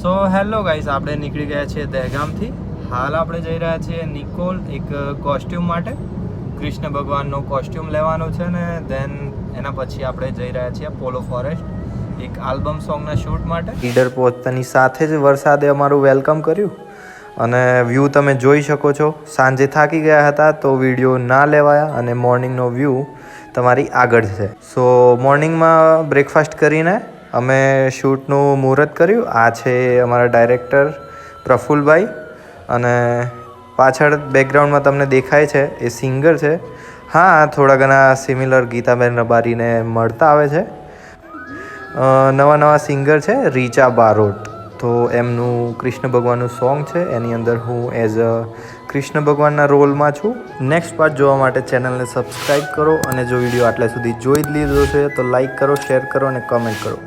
So hello guys, આપણે નીકળી ગયા છીએ દહેગામથી. હાલ આપણે જઈ રહ્યા છીએ નિકોલ એક કોસ્ટ્યુમ માટે. કૃષ્ણ ભગવાનનો કોસ્ટ્યુમ લેવાનો છે ને દેન એના પછી આપણે જઈ રહ્યા છીએ પોલો ફોરેસ્ટ એક આલ્બમ સોંગના શૂટ માટે. ઈડર પહોંચતાની સાથે જ વરસાદે અમારું વેલકમ કર્યું અને વ્યૂ તમે જોઈ શકો છો. સાંજે થાકી ગયા હતા તો વિડીયો ના લેવાયા અને મોર્નિંગનો વ્યૂ તમારી આગળ છે. સો મોર્નિંગમાં બ્રેકફાસ્ટ કરીને અમે શૂટનું મુહૂર્ત કર્યું. આ છે અમારા ડાયરેક્ટર પ્રફુલભાઈ અને પાછળ બેકગ્રાઉન્ડમાં તમને દેખાય છે એ સિંગર છે. હા, થોડા ઘણા સિમિલર ગીતાબેન રબારીને મળતા આવે છે. નવા સિંગર છે રીચા બારોટ. તો એમનું કૃષ્ણ ભગવાનનું સોંગ છે, એની અંદર હું એઝ અ કૃષ્ણ ભગવાનના રોલમાં છું. નેક્સ્ટ પાર્ટ જોવા માટે ચેનલને સબસ્ક્રાઈબ કરો અને જો વિડીયો આટલા સુધી જોઈ જ લીધો છે તો લાઈક કરો, શેર કરો અને કમેન્ટ કરો.